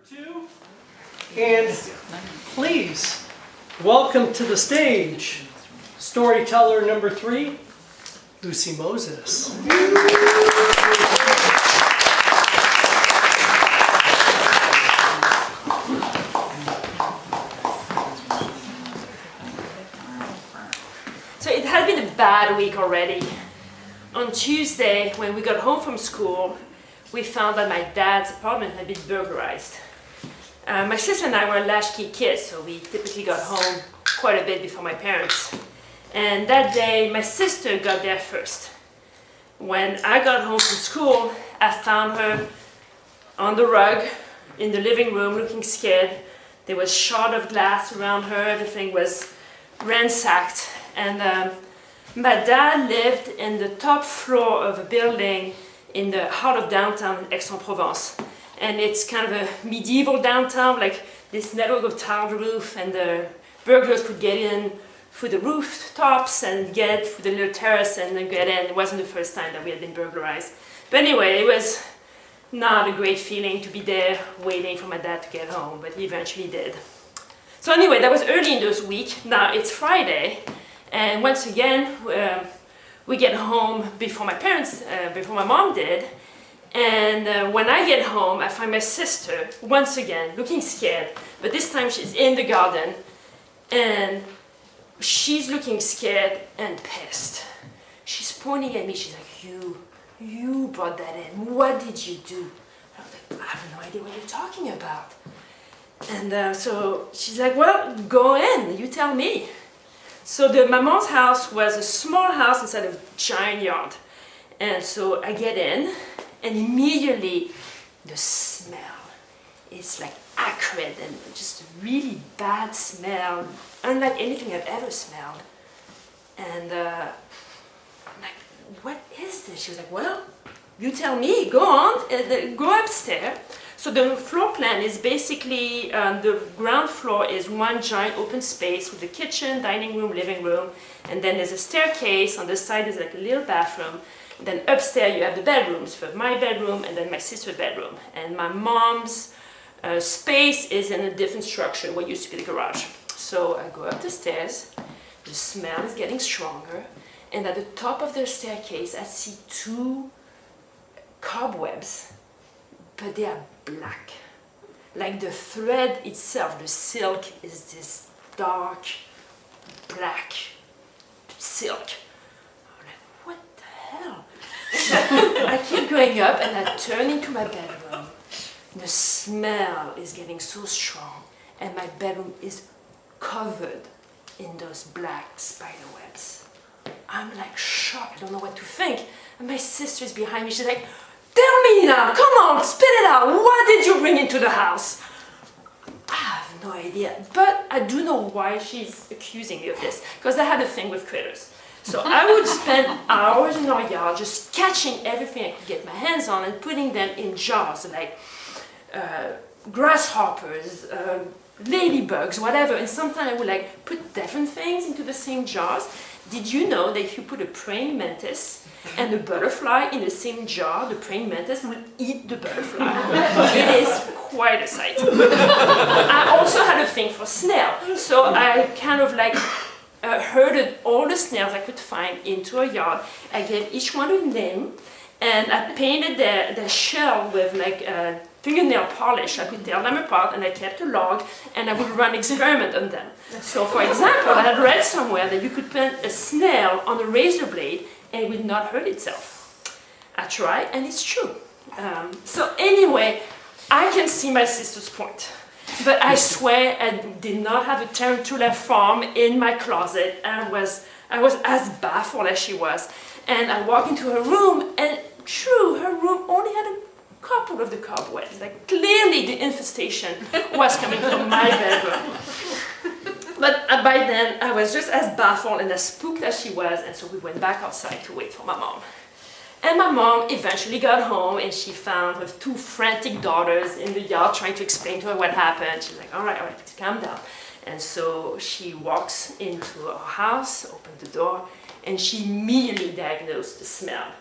2. And please welcome to the stage storyteller number 3, Lucy Moses. So it had been a bad week already. On Tuesday, when we got home from school, we found that my dad's apartment had been burglarized. My sister and I were latchkey kids, so we typically got home quite a bit before my parents. And that day, my sister got there first. When I got home from school, I found her on the rug in the living room looking scared. There was shard of glass around her, everything was ransacked. And my dad lived in the top floor of a building in the heart of downtown Aix-en-Provence. And it's kind of a medieval downtown, like this network of tiled roof, and the burglars could get in through the rooftops and get through the little terrace and then get in. It wasn't the first time that we had been burglarized. But anyway, it was not a great feeling to be there waiting for my dad to get home, but he eventually did. So anyway, that was early in this week. Now it's Friday, and once again, we get home before my parents, before my mom did. And when I get home, I find my sister, once again, looking scared. But this time she's in the garden, and she's looking scared and pissed. She's pointing at me, she's like, you brought that in. What did you do? I was like, I have no idea what you're talking about. And so she's like, well, go in, you tell me. So my mom's house was a small house inside a giant yard. And so I get in, and immediately the smell is like acrid and just really bad smell, unlike anything I've ever smelled. And I'm like, what is this? She was like, well, you tell me, go on, go upstairs. So the floor plan is basically, the ground floor is one giant open space with the kitchen, dining room, living room, and then there's a staircase. On the side there's like a little bathroom. Then upstairs you have the bedrooms, for my bedroom and then my sister's bedroom. And my mom's space is in a different structure, what used to be the garage. So I go up the stairs, the smell is getting stronger, and at the top of the staircase I see 2 cobwebs, but they are black. Like the thread itself, the silk, is this dark black silk. What the hell? I keep going up and I turn into my bedroom. The smell is getting so strong and my bedroom is covered in those black spider webs. I'm like shocked, I don't know what to think. And my sister's behind me, she's like, tell me now, come on, spit it out. What did you bring into the house? I have no idea, but I do know why she's accusing me of this, because I had a thing with critters. So I would spend hours in our yard just catching everything I could get my hands on and putting them in jars, like grasshoppers, ladybugs, whatever. And sometimes I would like put different things into the same jars. Did you know that if you put a praying mantis and a butterfly in the same jar, the praying mantis will eat the butterfly? It is quite a sight. I also had a thing for snail, so I kind of like herded all the snails I could find into a yard. I gave each one a name, and I painted their shell with like fingernail polish. I could tear them apart, and I kept a log, and I would run experiment on them. So for example, I had read somewhere that you could put a snail on a razor blade and it would not hurt itself. I tried, and it's true. So anyway, I can see my sister's point. But I swear I did not have a tarantula farm in my closet. I was as baffled as she was. And I walked into her room, and true, her room only had a couple of the cobwebs. Like clearly the infestation was coming from my bedroom. But by then I was just as baffled and as spooked as she was, and so we went back outside to wait for my mom. And my mom eventually got home, and she found her 2 frantic daughters in the yard trying to explain to her what happened. She's like, all right, calm down. And so she walks into our house, opened the door, and she immediately diagnosed the smell.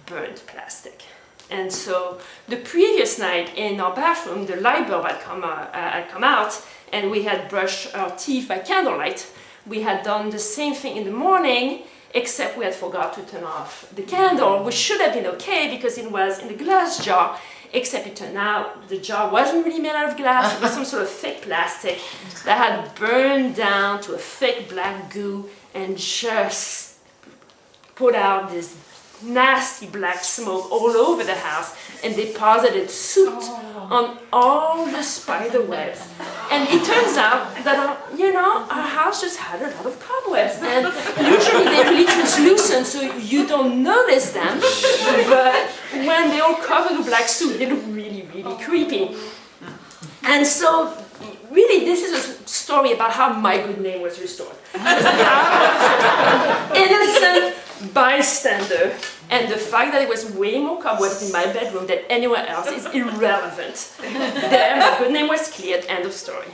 Burnt plastic. And so the previous night in our bathroom, the light bulb had come out, and we had brushed our teeth by candlelight. We had done the same thing in the morning, except we had forgot to turn off the candle, which should have been okay because it was in the glass jar, except it turned out the jar wasn't really made out of glass. It was some sort of thick plastic that had burned down to a thick black goo and just put out this nasty black smoke all over the house and deposited soot on all the spider webs. And it turns out that, our house just had a lot of cobwebs. And usually they're really translucent, so you don't notice them. But when they're all covered with black soot, they look really, really creepy. And so, really, this is a story about how my good name was restored. Innocent bystander, and the fact that it was way more cobwebs in my bedroom than anywhere else is irrelevant. There, my good name was cleared, end of story.